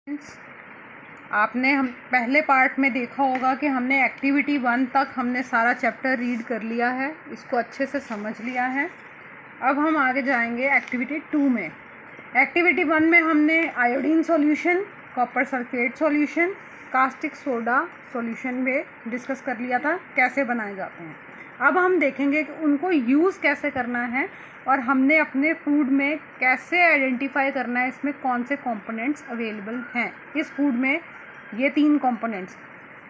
Friends, आपने हम पहले पार्ट में देखा होगा कि हमने एक्टिविटी 1 तक हमने सारा चैप्टर रीड कर लिया है, इसको अच्छे से समझ लिया है। अब हम आगे जाएंगे एक्टिविटी 2 में। एक्टिविटी 1 में हमने iodine solution, copper sulphate solution, caustic soda solution में डिस्कस कर लिया था कैसे बनाए जाते हैं। अब हम देखेंगे कि उनको यूज़ कैसे करना है और हमने अपने फूड में कैसे आइडेंटिफाई करना है इसमें कौन से कंपोनेंट्स अवेलेबल हैं। इस फूड में ये 3 कंपोनेंट्स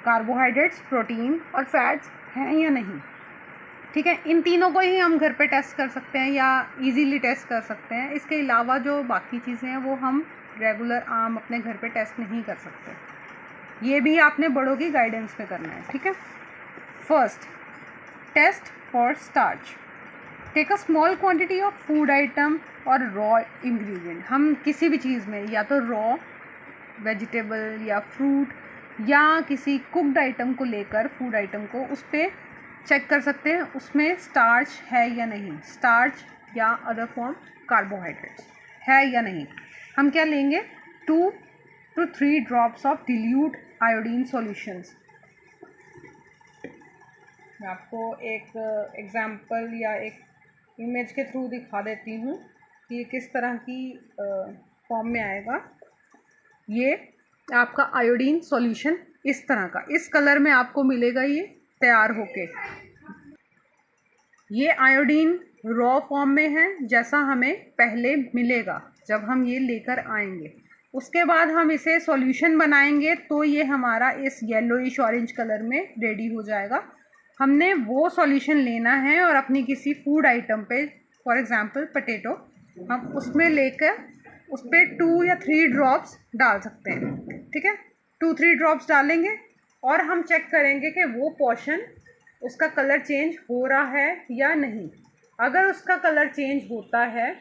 कार्बोहाइड्रेट्स, प्रोटीन और फैट्स हैं या नहीं। ठीक है, इन तीनों को ही हम घर पे टेस्ट कर सकते हैं या इजीली टेस्ट कर सकते हैं। इसके अलावा जो बाकी चीज़ें हैं वो हम रेगुलर आम अपने घर पे टेस्ट नहीं कर सकते। ये भी आपने बड़ों की गाइडेंस में करना है। ठीक है, first test for starch. Take a small quantity of food item और रॉ इंग्रेडिएंट। हम किसी भी चीज़ में या तो रॉ वेजिटेबल या फ्रूट या किसी कुक्ड आइटम को लेकर फूड आइटम को उस पर चेक कर सकते हैं उसमें स्टार्च है या नहीं, स्टार्च या अदर फॉर्म कार्बोहाइड्रेट्स है या नहीं। हम क्या लेंगे, 2 to 3 drops of dilute iodine solutions. मैं आपको एक एग्जांपल या एक इमेज के थ्रू दिखा देती हूँ कि ये किस तरह की फॉर्म में आएगा। ये आपका आयोडीन सॉल्यूशन इस तरह का, इस कलर में आपको मिलेगा ये तैयार होके। ये आयोडीन रॉ फॉर्म में है जैसा हमें पहले मिलेगा जब हम ये लेकर आएंगे। उसके बाद हम इसे सॉल्यूशन बनाएंगे तो ये हमारा इस येलोइश ऑरेंज कलर में रेडी हो जाएगा। हमने वो सॉल्यूशन लेना है और अपनी किसी फूड आइटम पे, फॉर एग्जांपल पोटैटो, हम उसमें लेकर उस पर 2 या 3 ड्रॉप्स डाल सकते हैं। ठीक है, 2-3 ड्रॉप्स डालेंगे और हम चेक करेंगे कि वो पोर्शन उसका कलर चेंज हो रहा है या नहीं। अगर उसका कलर चेंज होता है,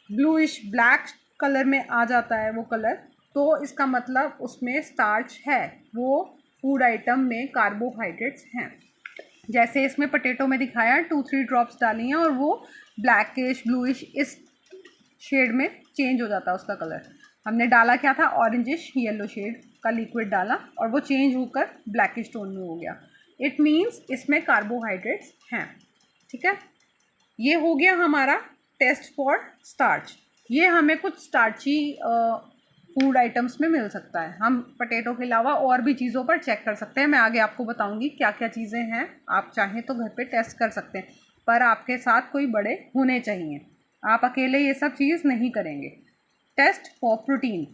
ब्लूइश ब्लैक कलर में आ जाता है वो कलर, तो इसका मतलब उसमें स्टार्च है, वो फूड आइटम में कार्बोहाइड्रेट्स हैं। जैसे इसमें पोटैटो में दिखाया 2-3 ड्रॉप्स डाली हैं और वो ब्लैकिश ब्लूइश इस शेड में चेंज हो जाता है उसका कलर। हमने डाला क्या था, ऑरेंजिश येलो शेड का लिक्विड डाला और वो चेंज होकर ब्लैकिश टोन में हो गया। इट मीन्स इसमें कार्बोहाइड्रेट्स हैं। ठीक है, ये हो गया हमारा टेस्ट फॉर स्टार्च। ये हमें कुछ स्टार्ची फूड आइटम्स में मिल सकता है। हम पोटैटो के अलावा और भी चीज़ों पर चेक कर सकते हैं। मैं आगे आपको बताऊंगी क्या क्या चीज़ें हैं। आप चाहें तो घर पे टेस्ट कर सकते हैं, पर आपके साथ कोई बड़े होने चाहिए, आप अकेले ये सब चीज़ नहीं करेंगे। टेस्ट फॉर प्रोटीन,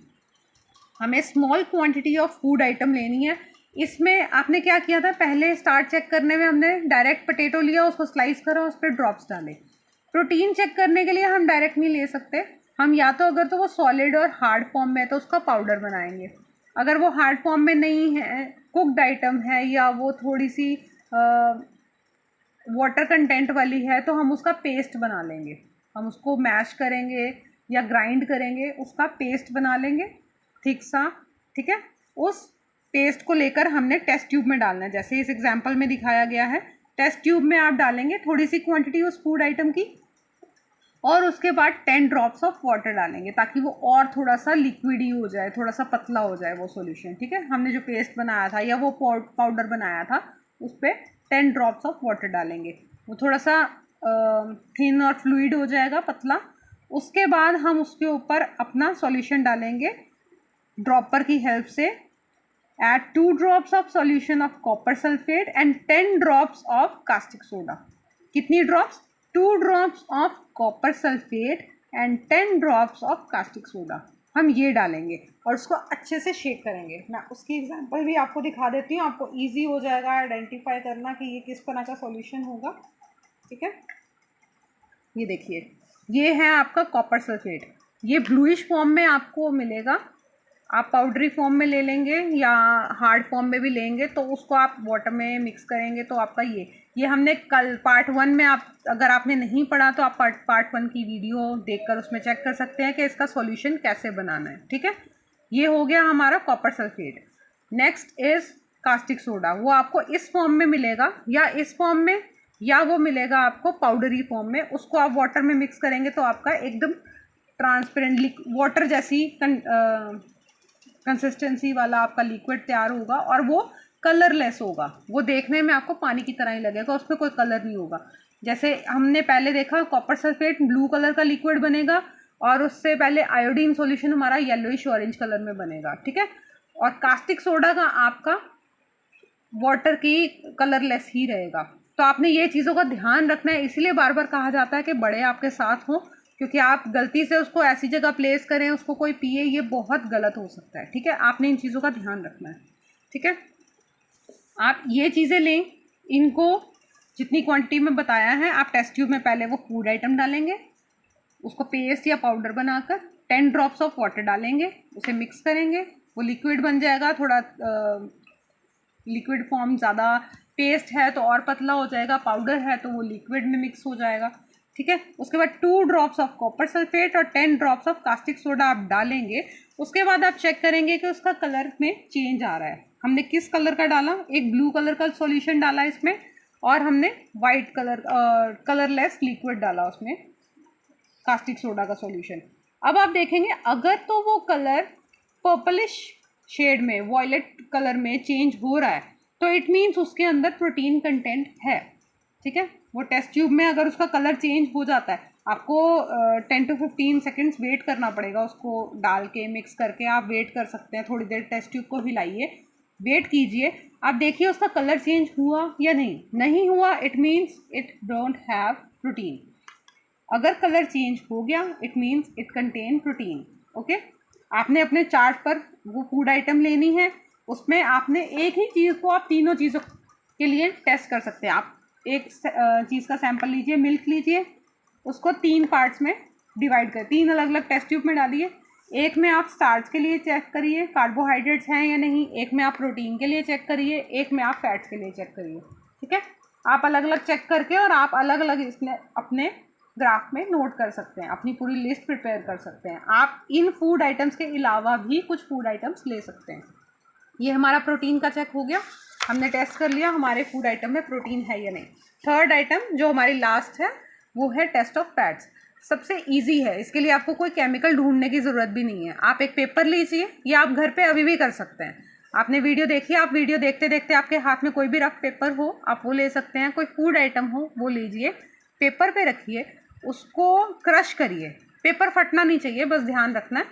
हमें small quantity of food item लेनी है। इसमें आपने क्या किया था, पहले स्टार्च चेक करने में हमने डायरेक्ट पोटैटो लिया, उसको स्लाइस करा, उस पर ड्रॉप्स डाले। प्रोटीन चेक करने के लिए हम डायरेक्ट नहीं ले सकते, हम या तो अगर तो वो सॉलिड और हार्ड फॉर्म में है तो उसका पाउडर बनाएंगे। अगर वो हार्ड फॉर्म में नहीं है, कुक्ड आइटम है या वो थोड़ी सी वाटर कंटेंट वाली है, तो हम उसका पेस्ट बना लेंगे। हम उसको मैश करेंगे या ग्राइंड करेंगे, उसका पेस्ट बना लेंगे थिक सा। ठीक है, उस पेस्ट को लेकर हमने टेस्ट ट्यूब में डालना है, जैसे इस एग्जांपल में दिखाया गया है। टेस्ट ट्यूब में आप डालेंगे थोड़ी सी क्वांटिटी उस फूड आइटम की और उसके बाद 10 ड्रॉप्स ऑफ वाटर डालेंगे ताकि वो और थोड़ा सा लिक्विडी हो जाए, थोड़ा सा पतला हो जाए वो सॉल्यूशन। ठीक है, हमने जो पेस्ट बनाया था या वो पाउडर बनाया था उस पर 10 ड्रॉप्स ऑफ वाटर डालेंगे, वो थोड़ा सा थिन और फ्लूइड हो जाएगा, पतला। उसके बाद हम उसके ऊपर अपना सॉल्यूशन डालेंगे ड्रॉपर की हेल्प से। Add 2 drops of solution of copper sulfate and 10 drops of caustic soda. कितनी drops, 2 drops of copper sulfate and 10 drops of caustic soda। हम ये डालेंगे और उसको अच्छे से शेक करेंगे। मैं उसकी एग्जांपल भी आपको दिखा देती हूँ, आपको इजी हो जाएगा आइडेंटिफाई करना कि ये किस तरह का सॉल्यूशन होगा। ठीक है, ये देखिए, ये है आपका कॉपर सल्फेट, ये ब्लूइश फॉर्म में आपको मिलेगा। आप पाउडरी फॉर्म में ले लेंगे या हार्ड फॉर्म में भी लेंगे, तो उसको आप वाटर में मिक्स करेंगे तो आपका ये हमने कल पार्ट 1 में, आप अगर आपने नहीं पढ़ा तो आप पार्ट 1 की वीडियो देखकर उसमें चेक कर सकते हैं कि इसका सॉल्यूशन कैसे बनाना है। ठीक है, ये हो गया हमारा copper sulphate. Next is caustic soda, वो आपको इस फॉर्म में मिलेगा या इस फॉर्म में, या वो मिलेगा आपको पाउडरी फॉर्म में। उसको आप वाटर में मिक्स करेंगे तो आपका एकदम ट्रांसपेरेंट वाटर जैसी कंसिस्टेंसी वाला आपका लिक्विड तैयार होगा और वो कलरलेस होगा, वो देखने में आपको पानी की तरह ही लगेगा, उसमें कोई कलर नहीं होगा। जैसे हमने पहले देखा कॉपर सल्फेट ब्लू कलर का लिक्विड बनेगा और उससे पहले आयोडीन सॉल्यूशन हमारा येलोइश ऑरेंज कलर में बनेगा, ठीक है। और कास्टिक सोडा का आपका वाटर की कलरलेस ही रहेगा। तो आपने ये चीज़ों का ध्यान रखना है, इसीलिए बार बार कहा जाता है कि बड़े आपके साथ हों, क्योंकि आप गलती से उसको ऐसी जगह प्लेस करें, उसको कोई पिए, ये बहुत गलत हो सकता है, ठीक है। आपने इन चीज़ों का ध्यान रखना है, ठीक है। आप ये चीज़ें लें, इनको जितनी क्वांटिटी में बताया है, आप टेस्ट ट्यूब में पहले वो फूड आइटम डालेंगे, उसको पेस्ट या पाउडर बनाकर 10 ड्रॉप्स ऑफ वाटर डालेंगे, उसे मिक्स करेंगे, वो लिक्विड बन जाएगा। थोड़ा लिक्विड फॉर्म, ज़्यादा पेस्ट है तो और पतला हो जाएगा, पाउडर है तो वो लिक्विड में मिक्स हो जाएगा, ठीक है। उसके बाद 2 ड्रॉप्स ऑफ कॉपर सल्फेट और 10 ड्रॉप्स ऑफ कास्टिक सोडा आप डालेंगे। उसके बाद आप चेक करेंगे कि उसका कलर में चेंज आ रहा है। हमने किस कलर का डाला, एक ब्लू कलर का सॉल्यूशन डाला इसमें, और हमने वाइट कलर कलरलेस लिक्विड डाला उसमें, कास्टिक सोडा का सॉल्यूशन। अब आप देखेंगे अगर तो वो कलर पर्पलिश शेड में, वॉयलेट कलर में चेंज हो रहा है, तो इट मीन्स उसके अंदर प्रोटीन कंटेंट है, ठीक है। वो टेस्ट ट्यूब में अगर उसका कलर चेंज हो जाता है, आपको 10 to 15 सेकेंड्स वेट करना पड़ेगा, उसको डाल के मिक्स करके आप वेट कर सकते हैं। थोड़ी देर टेस्ट ट्यूब को हिलाइए, वेट कीजिए, आप देखिए उसका कलर चेंज हुआ या नहीं। नहीं हुआ, it means it don't have protein. अगर कलर चेंज हो गया, it means it contain protein, okay. आपने अपने चार्ट पर वो फूड आइटम लेनी है, उसमें आपने एक ही चीज़ को आप तीनों चीज़ों के लिए टेस्ट कर सकते हैं। आप एक चीज़ का सैंपल लीजिए, मिल्क लीजिए, उसको 3 पार्ट्स में डिवाइड कर, 3 अलग अलग टेस्ट ट्यूब में डालिए। एक में आप स्टार्च के लिए चेक करिए कार्बोहाइड्रेट्स हैं या नहीं, एक में आप प्रोटीन के लिए चेक करिए, एक में आप फैट्स के लिए चेक करिए, ठीक है। आप अलग अलग चेक करके और आप अलग अलग इसमें अपने ग्राफ में नोट कर सकते हैं, अपनी पूरी लिस्ट प्रिपेयर कर सकते हैं। आप इन फूड आइटम्स के अलावा भी कुछ फूड आइटम्स ले सकते हैं। ये हमारा प्रोटीन का चेक हो गया, हमने टेस्ट कर लिया हमारे फूड आइटम में प्रोटीन है या नहीं। थर्ड आइटम जो हमारी लास्ट है वो है टेस्ट ऑफ फैट्स। सबसे इजी है, इसके लिए आपको कोई केमिकल ढूंढने की ज़रूरत भी नहीं है। आप एक पेपर लीजिए, या आप घर पे अभी भी कर सकते हैं। आपने वीडियो देखी, आप वीडियो देखते देखते आपके हाथ में कोई भी रफ पेपर हो, आप वो ले सकते हैं। कोई फूड आइटम हो वो लीजिए, पेपर पे रखिए, उसको क्रश करिए। पेपर फटना नहीं चाहिए, बस ध्यान रखना है।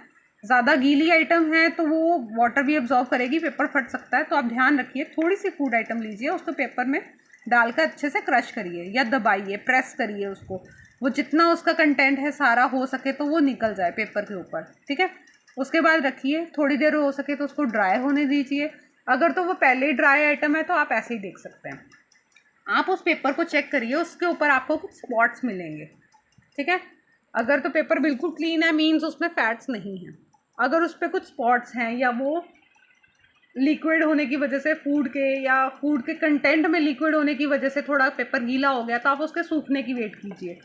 ज़्यादा गीली आइटम है तो वो वाटर भी एब्जॉर्व करेगी, पेपर फट सकता है, तो आप ध्यान रखिए। थोड़ी सी फूड आइटम लीजिए, उसको पेपर में डालकर अच्छे से क्रश करिए या दबाइए, प्रेस करिए उसको, वो जितना उसका कंटेंट है सारा हो सके तो वो निकल जाए पेपर के ऊपर, ठीक है। उसके बाद रखिए, थोड़ी देर हो सके तो उसको ड्राई होने दीजिए। अगर तो वो पहले ही ड्राई आइटम है तो आप ऐसे ही देख सकते हैं। आप उस पेपर को चेक करिए, उसके ऊपर आपको कुछ स्पॉट्स मिलेंगे, ठीक है। अगर तो पेपर बिल्कुल क्लीन है, मीन्स उसमें फैट्स नहीं है। अगर उस पर कुछ स्पॉट्स हैं या वो लिक्विड होने की वजह से फूड के, या फूड के कंटेंट में लिक्विड होने की वजह से थोड़ा पेपर गीला हो गया, तो आप उसके सूखने की वेट कीजिए,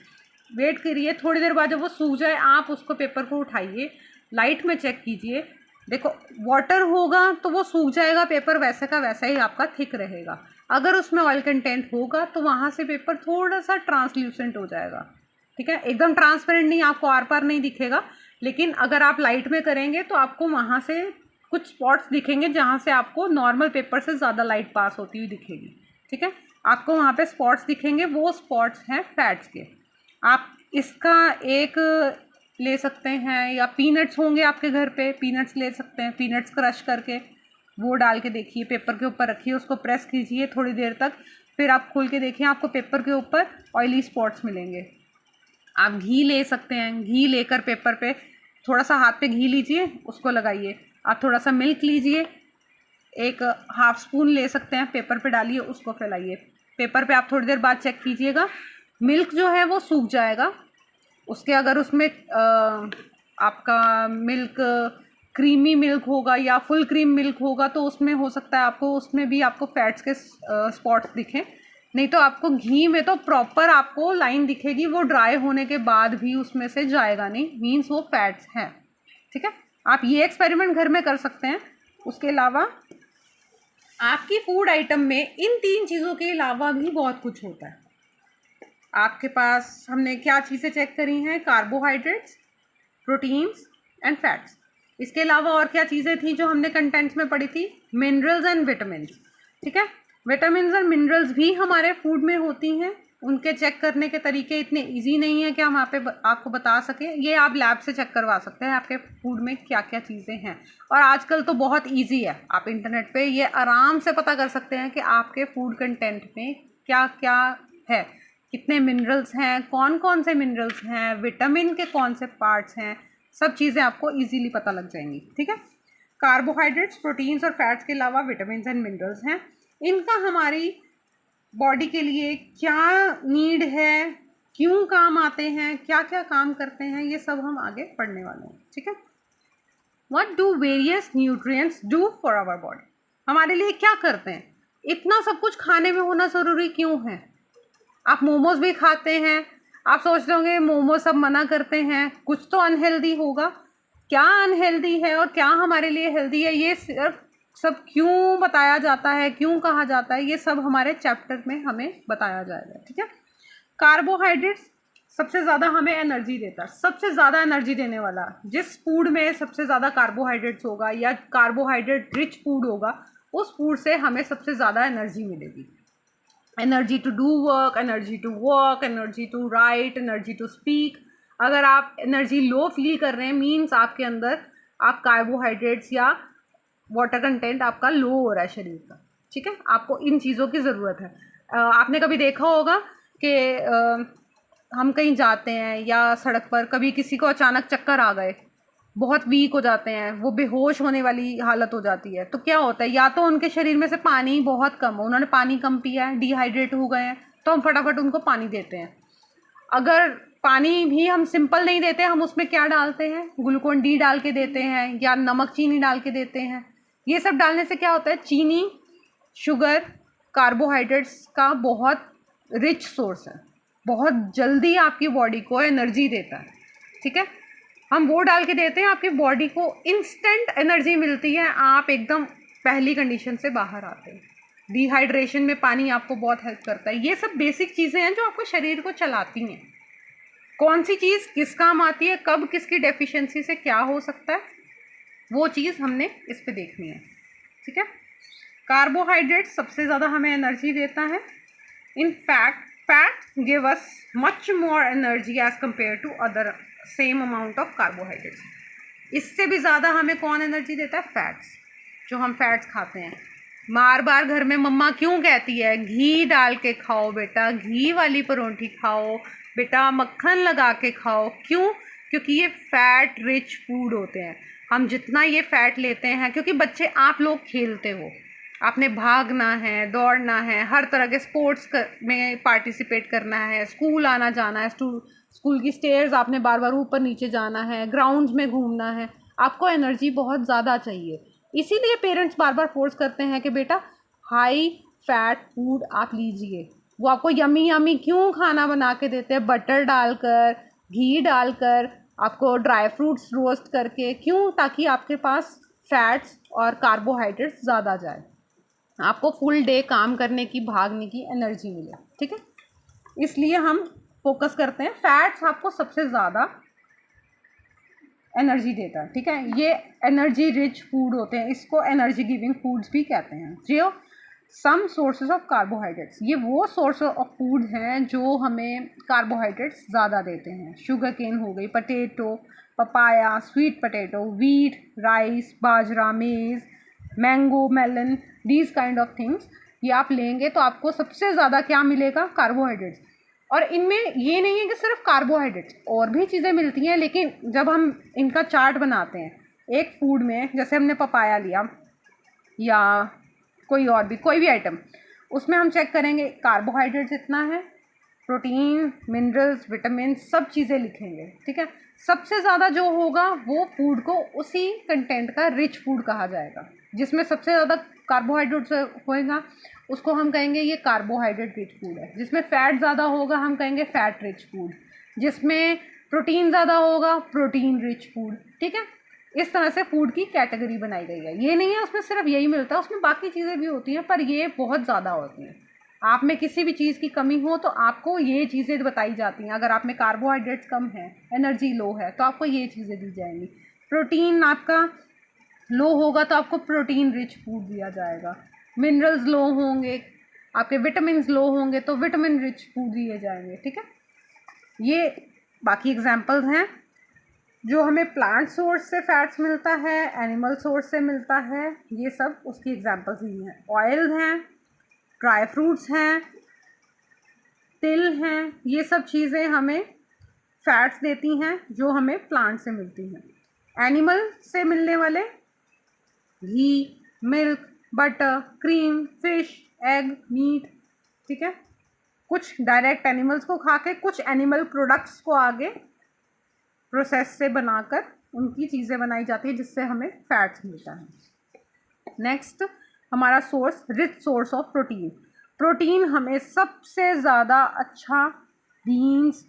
वेट करिए। थोड़ी देर बाद जब वो सूख जाए, आप उसको पेपर को उठाइए, लाइट में चेक कीजिए। देखो वाटर होगा तो वो सूख जाएगा, पेपर वैसे का वैसा ही आपका थिक रहेगा। अगर उसमें ऑयल कंटेंट होगा तो वहाँ से पेपर थोड़ा सा ट्रांसल्यूसेंट हो जाएगा, ठीक है। एकदम ट्रांसपेरेंट नहीं, आपको आर पार नहीं दिखेगा, लेकिन अगर आप लाइट में करेंगे तो आपको वहाँ से कुछ स्पॉट्स दिखेंगे जहाँ से आपको नॉर्मल पेपर से ज़्यादा लाइट पास होती हुई दिखेगी, ठीक है। आपको वहाँ पे स्पॉट्स दिखेंगे, वो स्पॉट्स हैं फैट्स के। आप इसका एक ले सकते हैं, या पीनट्स होंगे आपके घर पे, पीनट्स ले सकते हैं। पीनट्स क्रश करके वो डाल के देखिए, पेपर के ऊपर रखिए, उसको प्रेस कीजिए थोड़ी देर तक, फिर आप खोल के देखिए, आपको पेपर के ऊपर ऑयली स्पॉट्स मिलेंगे। आप घी ले सकते हैं, घी लेकर पेपर पे थोड़ा सा हाथ पे घी लीजिए, उसको लगाइए। आप थोड़ा सा मिल्क लीजिए, एक हाफ स्पून ले सकते हैं, पेपर पे डालिए, उसको फैलाइए। पेपर पे आप थोड़ी देर बाद चेक कीजिएगा, मिल्क जो है वो सूख जाएगा। उसके अगर उसमें आपका मिल्क क्रीमी मिल्क होगा या फुल क्रीम मिल्क होगा तो उसमें हो सकता है आपको, उसमें भी आपको फैट्स के स्पॉट्स दिखें। नहीं तो आपको घी में तो प्रॉपर आपको लाइन दिखेगी, वो ड्राई होने के बाद भी उसमें से जाएगा नहीं, मीन्स वो फैट्स हैं, ठीक है। आप ये एक्सपेरिमेंट घर में कर सकते हैं। उसके अलावा आपकी फूड आइटम में इन 3 चीज़ों के अलावा भी बहुत कुछ होता है। आपके पास हमने क्या चीज़ें चेक करी हैं, कार्बोहाइड्रेट्स, प्रोटीन्स एंड फैट्स। इसके अलावा और क्या चीज़ें थी जो हमने कंटेंट्स में पढ़ी थी? Minerals and vitamin. ठीक है, विटामिन और मिनरल्स भी हमारे फूड में होती हैं। उनके चेक करने के तरीके इतने इजी नहीं है कि हम आपको बता सकें। ये आप लैब से चेक करवा सकते हैं आपके फूड में क्या क्या चीज़ें हैं। और आजकल तो बहुत इजी है, आप इंटरनेट पे ये आराम से पता कर सकते हैं कि आपके फूड कंटेंट में क्या क्या है, कितने मिनरल्स हैं, कौन कौन से मिनरल्स हैं, विटामिन के कौन से पार्ट्स हैं, सब चीज़ें आपको ईजीली पता लग जाएंगी। ठीक है, कार्बोहाइड्रेट्स, प्रोटीन्स और फैट्स के अलावा विटामिन एंड मिनरल्स हैं। इनका हमारी बॉडी के लिए क्या नीड है, क्यों काम आते हैं, क्या क्या काम करते हैं, ये सब हम आगे पढ़ने वाले हैं। ठीक है, what do various nutrients do for our body? हमारे लिए क्या करते हैं? इतना सब कुछ खाने में होना ज़रूरी क्यों है? आप मोमोज भी खाते हैं, आप सोच रहे होंगे मोमोज सब मना करते हैं, कुछ तो अनहेल्दी होगा। क्या अनहेल्दी है और क्या हमारे लिए हेल्दी है, ये सिर्फ सब क्यों बताया जाता है, क्यों कहा जाता है, ये सब हमारे चैप्टर में हमें बताया जाएगा। ठीक है, कार्बोहाइड्रेट्स सबसे ज़्यादा हमें एनर्जी देता है। सबसे ज़्यादा एनर्जी देने वाला जिस फूड में सबसे ज़्यादा कार्बोहाइड्रेट्स होगा या कार्बोहाइड्रेट रिच फूड होगा, उस फूड से हमें सबसे ज़्यादा एनर्जी मिलेगी। Energy to do work, energy to walk, energy to write, energy to speak. अगर आप एनर्जी लो फील कर रहे हैं, मीन्स आपके अंदर आप कार्बोहाइड्रेट्स या वाटर कंटेंट आपका लो हो रहा है शरीर का। ठीक है, आपको इन चीज़ों की ज़रूरत है। आपने कभी देखा होगा कि हम कहीं जाते हैं या सड़क पर कभी किसी को अचानक चक्कर आ गए, बहुत वीक हो जाते हैं, वो बेहोश होने वाली हालत हो जाती है, तो क्या होता है? या तो उनके शरीर में से पानी बहुत कम हो, उन्होंने पानी कम पिया है, डिहाइड्रेट हो गए हैं, तो हम फटाफट उनको पानी देते हैं। अगर पानी भी हम सिंपल नहीं देते, हम उसमें क्या डालते हैं? ग्लूकोन डी डाल के देते हैं या नमक चीनी डाल के देते हैं। ये सब डालने से क्या होता है? चीनी, शुगर, कार्बोहाइड्रेट्स का बहुत रिच सोर्स है, बहुत जल्दी आपकी बॉडी को एनर्जी देता है। ठीक है, हम वो डाल के देते हैं, आपकी बॉडी को इंस्टेंट एनर्जी मिलती है, आप एकदम पहली कंडीशन से बाहर आते हैं। डिहाइड्रेशन में पानी आपको बहुत हेल्प करता है। ये सब बेसिक चीज़ें हैं जो आपको शरीर को चलाती हैं। कौन सी चीज़ किस काम आती है, कब किसकी डेफिशिएंसी से क्या हो सकता है, वो चीज़ हमने इस पे देखनी है। ठीक है, कार्बोहाइड्रेट सबसे ज़्यादा हमें एनर्जी देता है। In fact fat give us much more energy as compare to other same amount of carbohydrates. इससे भी ज़्यादा हमें कौन एनर्जी देता है? फैट्स। जो हम फैट्स खाते हैं, बार बार घर में मम्मा क्यों कहती है घी डाल के खाओ बेटा, घी वाली परोंठी खाओ बेटा, मक्खन लगा के खाओ। क्यों? क्योंकि ये फैट रिच फूड होते हैं। हम जितना ये फैट लेते हैं, क्योंकि बच्चे आप लोग खेलते हो, आपने भागना है, दौड़ना है, हर तरह के स्पोर्ट्स में पार्टिसिपेट करना है, स्कूल आना जाना है, स्कूल की स्टेयर्स आपने बार बार ऊपर नीचे जाना है, ग्राउंड्स में घूमना है, आपको एनर्जी बहुत ज़्यादा चाहिए। इसीलिए पेरेंट्स बार बार फोर्स करते हैं कि बेटा हाई फैट फूड आप लीजिए। वो आपको यमी यमी क्यों खाना बना के देते हैं, बटर डालकर, घी डालकर, आपको ड्राई फ्रूट्स रोस्ट करके, क्यों? ताकि आपके पास फैट्स और कार्बोहाइड्रेट्स ज़्यादा जाए, आपको फुल डे काम करने की, भागने की एनर्जी मिले। ठीक है, इसलिए हम फोकस करते हैं। फैट्स आपको सबसे ज़्यादा एनर्जी देता है। ठीक है, ये एनर्जी रिच फूड होते हैं, इसको एनर्जी गिविंग फूड्स भी कहते हैं। जो सम सोर्सेज ऑफ कार्बोहाइड्रेट्स, ये वो सोर्स ऑफ फूड हैं जो हमें कार्बोहाइड्रेट्स ज़्यादा देते हैं। शुगर केन हो गई, potato, papaya, sweet potato, wheat, rice, bajra, maize, mango, melon, these kind of things, ये आप लेंगे तो आपको सबसे ज़्यादा क्या मिलेगा? कार्बोहाइड्रेट्स। और इनमें ये नहीं है कि सिर्फ कार्बोहाइड्रेट्स, और भी चीज़ें मिलती हैं, लेकिन जब हम इनका चार्ट बनाते हैं एक फूड में, जैसे हमने पपाया लिया या कोई भी आइटम, उसमें हम चेक करेंगे कार्बोहाइड्रेट्स इतना है, प्रोटीन, मिनरल्स, विटामिन, सब चीज़ें लिखेंगे। ठीक है, सबसे ज़्यादा जो होगा वो फूड को उसी कंटेंट का रिच फूड कहा जाएगा। जिसमें सबसे ज़्यादा कार्बोहाइड्रेट्स होएगा उसको हम कहेंगे ये कार्बोहाइड्रेट रिच फूड है। जिसमें फ़ैट ज़्यादा होगा हम कहेंगे फ़ैट रिच फूड। जिसमें प्रोटीन ज़्यादा होगा प्रोटीन रिच फूड। ठीक है, इस तरह से फूड की कैटेगरी बनाई गई है। ये नहीं है उसमें सिर्फ यही मिलता है, उसमें बाकी चीज़ें भी होती हैं, पर ये बहुत ज़्यादा होती हैं। आप में किसी भी चीज़ की कमी हो तो आपको ये चीज़ें बताई जाती हैं। अगर आप में कार्बोहाइड्रेट्स कम है, एनर्जी लो है, तो आपको ये चीज़ें दी जाएंगी। प्रोटीन आपका लो होगा तो आपको प्रोटीन रिच फूड दिया जाएगा। मिनरल्स लो होंगे, आपके विटामिन लो होंगे तो विटामिन रिच फूड दिए जाएंगे। ठीक है, ये बाकी एग्जांपल्स हैं। जो हमें प्लांट सोर्स से फैट्स मिलता है, एनिमल सोर्स से मिलता है, ये सब उसकी एग्जांपल्स ही हैं। ऑयल हैं, ड्राई फ्रूट्स हैं, तिल हैं, ये सब चीज़ें हमें फैट्स देती हैं जो हमें प्लांट से मिलती हैं। एनिमल से मिलने वाले ghee, milk, butter, cream, fish, egg, meat. ठीक है, कुछ डायरेक्ट एनिमल्स को खा के, कुछ एनिमल प्रोडक्ट्स को आगे प्रोसेस से बनाकर उनकी चीज़ें बनाई जाती है जिससे हमें फैट्स मिलता है। नेक्स्ट हमारा source, rich source of protein. Protein हमें सबसे ज़्यादा अच्छा बीन्स,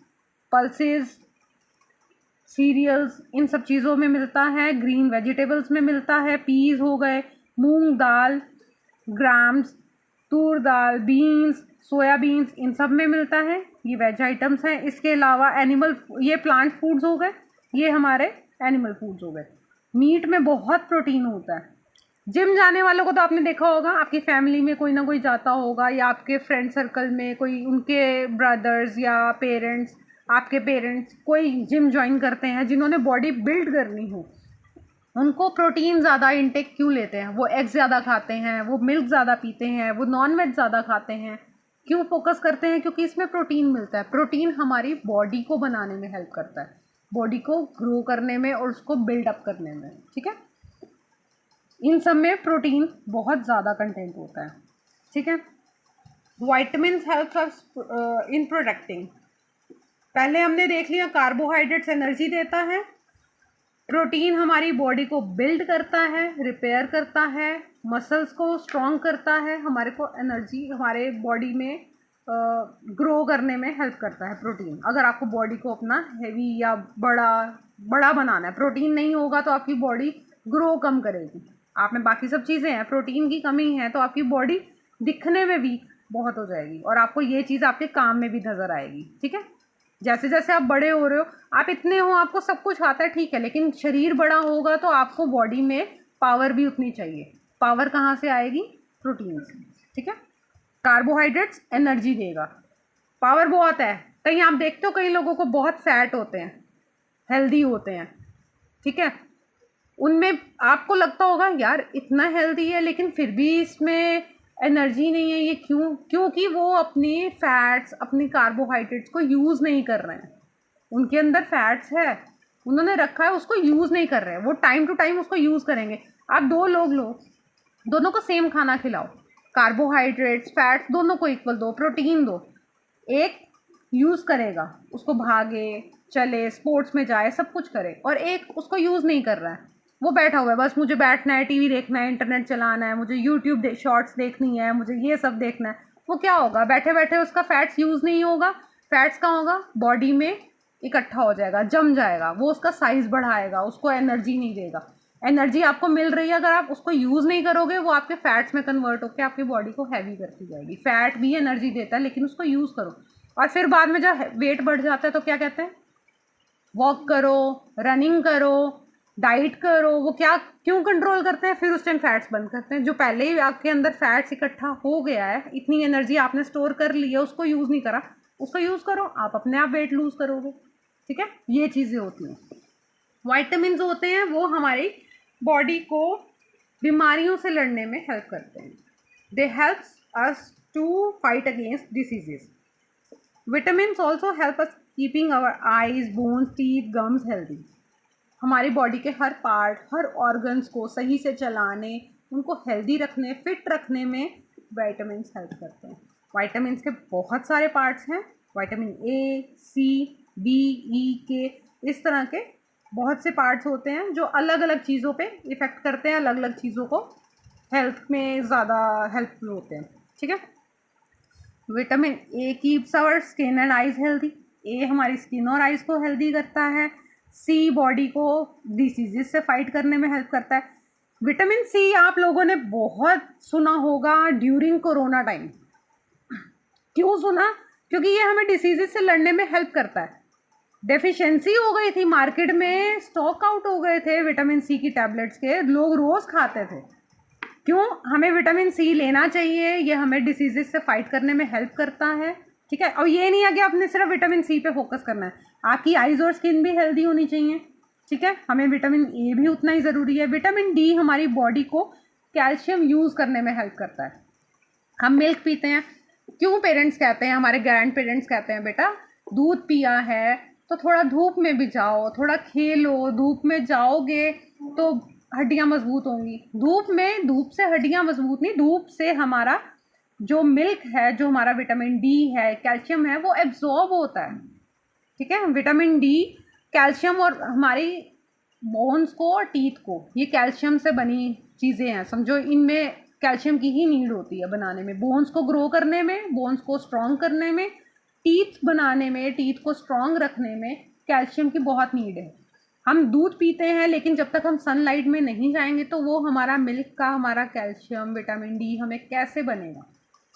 पल्सेस, सीरियल्स, इन सब चीज़ों में मिलता है। ग्रीन वेजिटेबल्स में मिलता है, पीस हो गए, मूंग दाल, ग्राम्स, तूर दाल, बीन्स, सोयाबीन्स, इन सब में मिलता है। ये वेज आइटम्स हैं। इसके अलावा एनिमल, ये प्लांट फूड्स हो गए, ये हमारे एनिमल फूड्स हो गए। मीट में बहुत प्रोटीन होता है। जिम जाने वालों को तो आपने देखा होगा, आपकी फैमिली में कोई ना कोई जाता होगा, या आपके फ्रेंड सर्कल में कोई, उनके ब्रदर्स या पेरेंट्स, आपके पेरेंट्स कोई जिम ज्वाइन करते हैं जिन्होंने बॉडी बिल्ड करनी हो। उनको प्रोटीन ज़्यादा इंटेक क्यों लेते हैं? वो एग्स ज़्यादा खाते हैं, वो मिल्क ज़्यादा पीते हैं, वो नॉन वेज ज़्यादा खाते हैं। क्यों फोकस करते हैं? क्योंकि इसमें प्रोटीन मिलता है। प्रोटीन हमारी बॉडी को बनाने में हेल्प करता है, बॉडी को ग्रो करने में और उसको बिल्डअप करने में। ठीक है, इन सब में प्रोटीन बहुत ज़्यादा कंटेंट होता है। ठीक है, विटामिन्स हेल्प अस इन प्रोडक्टिंग। पहले हमने देख लिया, कार्बोहाइड्रेट्स एनर्जी देता है, प्रोटीन हमारी बॉडी को बिल्ड करता है, रिपेयर करता है, मसल्स को स्ट्रॉन्ग करता है, हमारे को एनर्जी, हमारे बॉडी में ग्रो करने में हेल्प करता है प्रोटीन। अगर आपको बॉडी को अपना हेवी या बड़ा बनाना है, प्रोटीन नहीं होगा तो आपकी बॉडी ग्रो कम करेगी। आप में बाकी सब चीज़ें हैं, प्रोटीन की कमी है तो आपकी बॉडी दिखने में वीक बहुत हो जाएगी और आपको ये चीज़ आपके काम में भी नज़र आएगी। ठीक है, जैसे जैसे आप बड़े हो रहे हो, आप इतने हो, आपको सब कुछ आता है, ठीक है, लेकिन शरीर बड़ा होगा तो आपको बॉडी में पावर भी उतनी चाहिए। पावर कहाँ से आएगी? प्रोटीन से। ठीक है, कार्बोहाइड्रेट्स एनर्जी देगा, पावर बहुत है। कहीं आप देखते हो कई लोगों को बहुत फैट होते हैं, हेल्दी होते हैं। ठीक है, उनमें आपको लगता होगा यार इतना हेल्दी है लेकिन फिर भी इसमें एनर्जी नहीं है, ये क्यों? क्योंकि वो अपनी फैट्स, अपनी कार्बोहाइड्रेट्स को यूज़ नहीं कर रहे हैं। उनके अंदर फैट्स है, उन्होंने रखा है, उसको यूज़ नहीं कर रहे हैं। वो टाइम टू टाइम उसको यूज़ करेंगे। आप दो लोग लो, दोनों को सेम खाना खिलाओ, कार्बोहाइड्रेट्स फैट्स दोनों को इक्वल दो, प्रोटीन दो। एक यूज़ करेगा, उसको भागे चले, स्पोर्ट्स में जाए, सब कुछ करे, और एक उसको यूज़ नहीं कर रहा है, वो बैठा हुआ है, बस मुझे बैठना है, टीवी देखना है, इंटरनेट चलाना है, मुझे यूट्यूब शॉर्ट्स देखनी है, मुझे ये सब देखना है। वो क्या होगा? बैठे बैठे उसका फैट्स यूज़ नहीं होगा। फैट्स कहाँ होगा? बॉडी में इकट्ठा हो जाएगा, जम जाएगा, वो उसका साइज़ बढ़ाएगा, उसको एनर्जी नहीं देगा। एनर्जी आपको मिल रही है, अगर आप उसको यूज़ नहीं करोगे वो आपके फैट्स में कन्वर्ट होकर आपकी बॉडी को हैवी करती जाएगी। फैट भी एनर्जी देता है लेकिन उसको यूज़ करो। और फिर बाद में जब वेट बढ़ जाता है तो क्या कहते हैं? वॉक करो, रनिंग करो, डाइट करो। वो क्या क्यों कंट्रोल करते हैं? फिर उस टाइम फैट्स बंद करते हैं। जो पहले ही आपके अंदर फैट्स इकट्ठा हो गया है, इतनी एनर्जी आपने स्टोर कर ली है, उसको यूज़ नहीं करा, उसको यूज़ करो, आप अपने आप वेट लूज़ करोगे। ठीक है, ये चीज़ें होती हैं। विटामिन्स होते हैं, वो हमारी बॉडी को बीमारियों से लड़ने में हेल्प करते हैं। They helps us to fight against diseases. Vitamins also help us keeping our eyes, bones, teeth, gums healthy. हमारी बॉडी के हर पार्ट, हर ऑर्गन्स को सही से चलाने, उनको हेल्दी रखने, फिट रखने में विटामिन्स हेल्प करते हैं। विटामिन्स के बहुत सारे पार्ट्स हैं, विटामिन ए, सी, बी, ई, के, इस तरह के बहुत से पार्ट्स होते हैं जो अलग अलग चीज़ों पे इफ़ेक्ट करते हैं, अलग अलग चीज़ों को हेल्थ में ज़्यादा हेल्पफुल होते हैं। ठीक है, vitamin A keeps our skin and eyes healthy. A हमारी स्किन और आइज़ को हेल्दी करता है। सी बॉडी को डिसीजेस से फाइट करने में हेल्प करता है। विटामिन सी आप लोगों ने बहुत सुना होगा ड्यूरिंग कोरोना टाइम। क्यों सुना? क्योंकि ये हमें डिसीजेस से लड़ने में हेल्प करता है। डेफिशिएंसी हो गई थी, मार्केट में स्टॉक आउट हो गए थे विटामिन सी की टैबलेट्स के, लोग रोज़ खाते थे। क्यों? हमें विटामिन सी लेना चाहिए, ये हमें डिसीजेज से फाइट करने में हेल्प करता है, ठीक है। और ये नहीं है कि आपने सिर्फ विटामिन सी पे फोकस करना है, आपकी आइज़ और स्किन भी हेल्दी होनी चाहिए, ठीक है। हमें विटामिन ए भी उतना ही ज़रूरी है। विटामिन डी हमारी बॉडी को कैल्शियम यूज़ करने में हेल्प करता है। हम मिल्क पीते हैं, क्यों? पेरेंट्स कहते हैं, हमारे ग्रैंड पेरेंट्स कहते हैं, बेटा दूध पिया है तो थोड़ा धूप में भी जाओ, थोड़ा खेलो, धूप में जाओगे तो हड्डियाँ मजबूत होंगी। धूप से हड्डियाँ मजबूत नहीं, धूप से हमारा जो मिल्क है, जो हमारा विटामिन डी है, कैल्शियम है, वो एब्जॉर्ब होता है, ठीक है। विटामिन डी, कैल्शियम और हमारी बोन्स को और टीथ को, ये कैल्शियम से बनी चीज़ें हैं, समझो इनमें कैल्शियम की ही नीड होती है बनाने में, बोन्स को ग्रो करने में, बोन्स को स्ट्रॉन्ग करने में, टीथ बनाने में, टीथ को स्ट्रॉन्ग रखने में कैल्शियम की बहुत नीड है। हम दूध पीते हैं लेकिन जब तक हम सनलाइट में नहीं जाएंगे तो वो हमारा मिल्क का, हमारा कैल्शियम, विटामिन डी हमें कैसे बनेगा?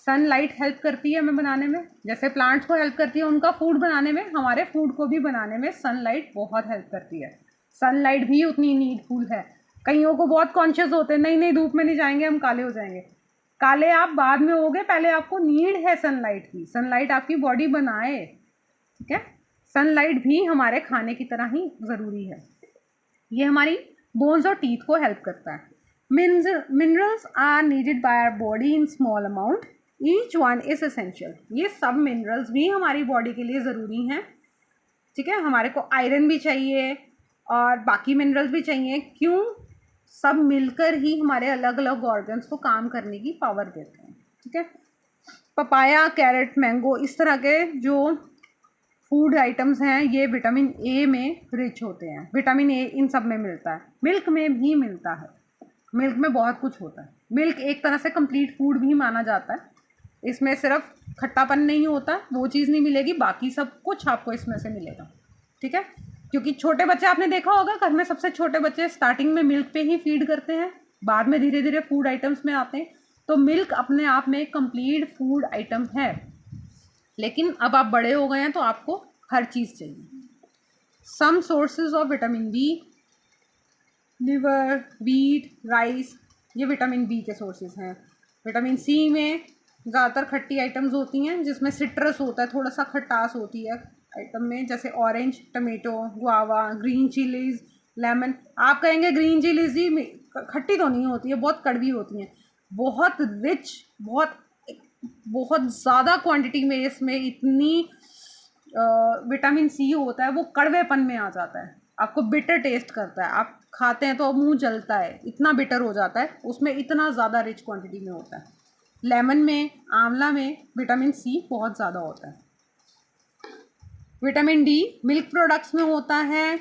सनलाइट हेल्प करती है हमें बनाने में, जैसे प्लांट्स को हेल्प करती है उनका फूड बनाने में, हमारे फूड को भी बनाने में सनलाइट बहुत हेल्प करती है। सनलाइट भी उतनी नीडफुल है। कईयों को बहुत कॉन्शियस होते हैं, नहीं नहीं धूप में नहीं जाएंगे, हम काले हो जाएंगे। काले आप बाद में होगे, पहले आपको नीड है सनलाइट की, सनलाइट आपकी बॉडी बनाए, ठीक है। सनलाइट भी हमारे खाने की तरह ही ज़रूरी है। ये हमारी बोन्स और टीथ को हेल्प करता है। Minerals are needed by our body in small amount, each one is essential. ये सब मिनरल्स भी हमारी बॉडी के लिए ज़रूरी हैं, ठीक है। हमारे को आयरन भी चाहिए और बाकी मिनरल्स भी चाहिए। क्यों? सब मिलकर ही हमारे अलग अलग ऑर्गन्स को काम करने की पावर देते हैं, ठीक है। पपाया, कैरेट, मैंगो, इस तरह के जो फूड आइटम्स हैं ये विटामिन ए में रिच होते हैं। विटामिन ए इन सब में मिलता है, मिल्क में भी मिलता है, मिल्क में बहुत कुछ होता है। मिल्क एक तरह से कंप्लीट फूड भी माना जाता है, इसमें सिर्फ खट्टापन नहीं होता, वो चीज़ नहीं मिलेगी, बाकी सब कुछ आपको इसमें से मिलेगा, ठीक है। क्योंकि छोटे बच्चे आपने देखा होगा, घर में सबसे छोटे बच्चे स्टार्टिंग में मिल्क पे ही फीड करते हैं, बाद में धीरे धीरे फूड आइटम्स में आते हैं। तो मिल्क अपने आप में एक कंप्लीट फूड आइटम है, लेकिन अब आप बड़े हो गए हैं तो आपको हर चीज़ चाहिए। Some sources of vitamin B, liver, wheat, rice, ये विटामिन बी के सोर्सेज हैं। विटामिन सी में ज़्यादातर खट्टी आइटम्स होती हैं जिसमें सिट्रस होता है, थोड़ा सा खटास होती है आइटम में, जैसे orange, tomato, guava, green chillies, lemon. आप कहेंगे ग्रीन चिलीज़ ही खट्टी तो नहीं होती है, बहुत कड़वी होती हैं, बहुत रिच, बहुत ज़्यादा क्वांटिटी में इसमें इतनी विटामिन सी होता है, वो कड़वेपन में आ जाता है, आपको बिटर टेस्ट करता है, आप खाते हैं तो मुंह जलता है, इतना बिटर हो जाता है, उसमें इतना ज़्यादा रिच क्वांटिटी में होता है। लेमन में, आंवला में विटामिन सी बहुत ज़्यादा होता है। विटामिन डी मिल्क प्रोडक्ट्स में होता है,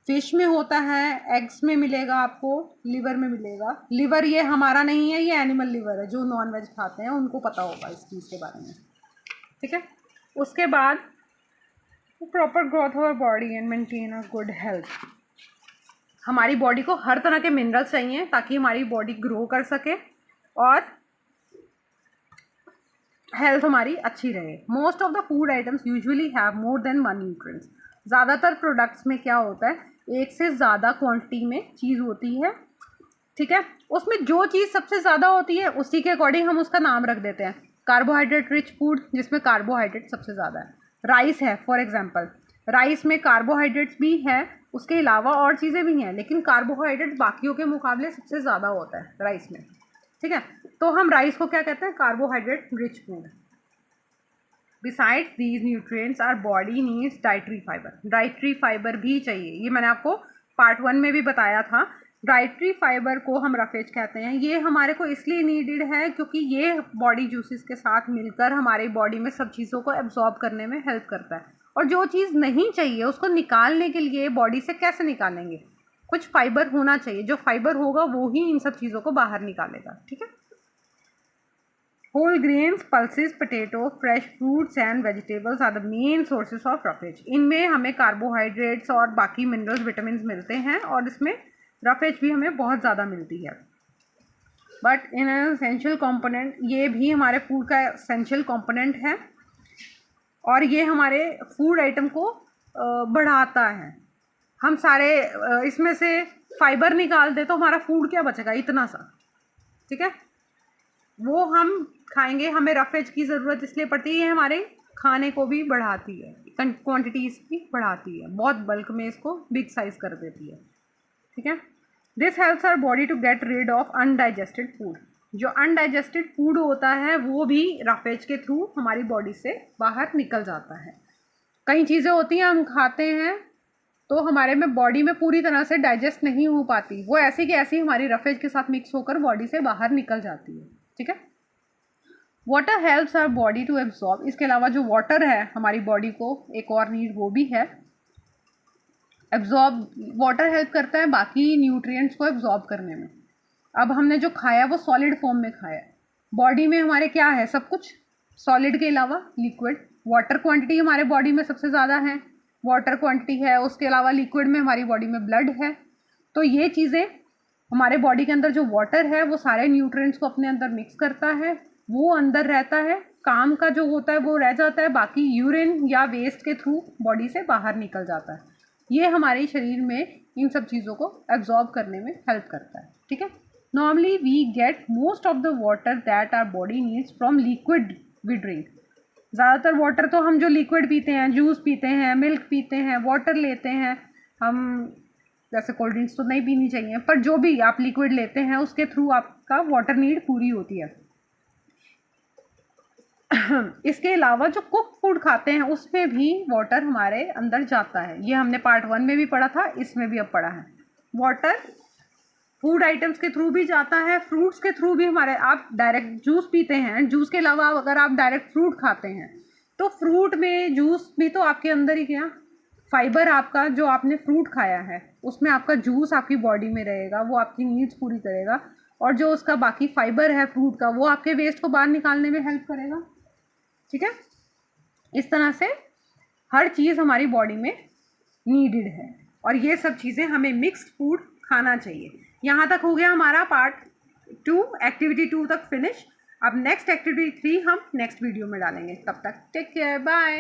फिश में होता है, एग्स में मिलेगा आपको, लिवर में मिलेगा। लिवर ये हमारा नहीं है, ये एनिमल लिवर है, जो नॉन वेज खाते हैं उनको पता होगा इस चीज़ के बारे में, ठीक है। उसके बाद proper growth of our body and maintain a good health. हमारी बॉडी को हर तरह के मिनरल्स चाहिए ताकि हमारी बॉडी ग्रो कर सके और हेल्थ हमारी अच्छी रहे। Most of the food items usually have more than one nutrients. ज़्यादातर प्रोडक्ट्स में क्या होता है, एक से ज़्यादा क्वांटिटी में चीज़ होती है, ठीक है। उसमें जो चीज़ सबसे ज़्यादा होती है उसी के अकॉर्डिंग हम उसका नाम रख देते हैं। कार्बोहाइड्रेट रिच फूड, जिसमें कार्बोहाइड्रेट सबसे ज़्यादा है, राइस है फॉर एग्जांपल। राइस में कार्बोहाइड्रेट्स भी है, उसके अलावा और चीज़ें भी हैं, लेकिन कार्बोहाइड्रेट बाकियों के मुकाबले सबसे ज़्यादा होता है राइस में, ठीक है। तो हम राइस को क्या कहते हैं, carbohydrate rich food. Besides these nutrients our body needs dietary fibre. Dietary fibre भी चाहिए, ये मैंने आपको पार्ट 1 में भी बताया था। डाइटरी फाइबर को हम रफेज कहते हैं। ये हमारे को इसलिए नीडेड है क्योंकि ये बॉडी जूसेस के साथ मिलकर हमारी बॉडी में सब चीज़ों को एब्जॉर्ब करने में हेल्प करता है। और जो चीज़ नहीं चाहिए उसको निकालने के लिए बॉडी से कैसे निकालेंगे, कुछ फाइबर होना चाहिए, जो फाइबर होगा वो ही इन सब चीज़ों को बाहर निकालेगा, ठीक है। Whole grains, pulses, potato, fresh fruits and vegetables are the main sources of roughage. इनमें हमें कार्बोहाइड्रेट्स और बाकी मिनरल्स, विटामिन मिलते हैं और इसमें रफेज भी हमें बहुत ज़्यादा मिलती है। बट इन एसेंशियल कंपोनेंट, ये भी हमारे फूड का एसेंशियल कंपोनेंट है और ये हमारे फूड आइटम को बढ़ाता है। हम सारे इसमें से फाइबर निकाल दे तो हमारा फूड क्या बचेगा, इतना सा, ठीक है। वो हम खाएंगे, हमें रफेज की ज़रूरत इसलिए पड़ती है, ये हमारे खाने को भी बढ़ाती है, क्वांटिटी इसकी बढ़ाती है, बहुत बल्क में इसको बिग साइज कर देती है, ठीक है। This helps our body to get rid of undigested food. जो अनडाइजेस्टेड फूड होता है वो भी रफेज के थ्रू हमारी बॉडी से बाहर निकल जाता है। कई चीज़ें होती हैं हम खाते हैं तो हमारे में बॉडी में पूरी तरह से डाइजेस्ट नहीं हो पाती, वो ऐसी कि ऐसी हमारी रफेज के साथ मिक्स होकर बॉडी से बाहर निकल जाती है, ठीक है। Water helps our body to absorb. इसके अलावा जो वाटर है हमारी बॉडी को एक और नीड वो भी है एब्जॉर्ब। वाटर हेल्प करता है बाकी न्यूट्रिएंट्स को एब्जॉर्ब करने में। अब हमने जो खाया वो सॉलिड फॉर्म में खाया, बॉडी में हमारे क्या है, सब कुछ सॉलिड के अलावा लिक्विड। वाटर क्वांटिटी हमारे बॉडी में सबसे ज़्यादा है, वाटर क्वांटिटी है, उसके अलावा लिक्विड में हमारी बॉडी में ब्लड है। तो ये चीज़ें हमारे बॉडी के अंदर जो वाटर है वो सारे न्यूट्रिएंट्स को अपने अंदर मिक्स करता है, वो अंदर रहता है, काम का जो होता है वो रह जाता है, बाकी यूरिन या वेस्ट के थ्रू बॉडी से बाहर निकल जाता है। ये हमारे शरीर में इन सब चीज़ों को एब्जॉर्ब करने में हेल्प करता है, ठीक है। Normally we get most of the water that our body needs from liquid we drink. ज़्यादातर वाटर तो हम जो लिक्विड पीते हैं, जूस पीते हैं, मिल्क पीते हैं, वाटर लेते हैं हम, जैसे कोल्ड ड्रिंक्स तो नहीं पीनी चाहिए, पर जो भी आप लिक्विड लेते हैं उसके थ्रू आपका वाटर नीड पूरी होती है। इसके अलावा जो कुक फूड खाते हैं उसमें भी वाटर हमारे अंदर जाता है, ये हमने पार्ट 1 में भी पढ़ा था, इसमें भी अब पढ़ा है। वाटर फूड आइटम्स के थ्रू भी जाता है, फ्रूट्स के थ्रू भी हमारे, आप डायरेक्ट जूस पीते हैं, जूस के अलावा अगर आप डायरेक्ट फ्रूट खाते हैं तो फ्रूट में जूस भी तो आपके अंदर ही क्या फाइबर, आपका जो आपने फ्रूट खाया है उसमें आपका जूस आपकी बॉडी में रहेगा, वो आपकी नीड्स पूरी करेगा, और जो उसका बाकी फाइबर है फ्रूट का वो आपके वेस्ट को बाहर निकालने में हेल्प करेगा, ठीक है। इस तरह से हर चीज़ हमारी बॉडी में नीडेड है और ये सब चीज़ें हमें मिक्स्ड फूड खाना चाहिए। यहाँ तक हो गया हमारा पार्ट 2, एक्टिविटी 2 तक फिनिश। अब नेक्स्ट एक्टिविटी 3 हम नेक्स्ट वीडियो में डालेंगे। तब तक टेक केयर, बाय।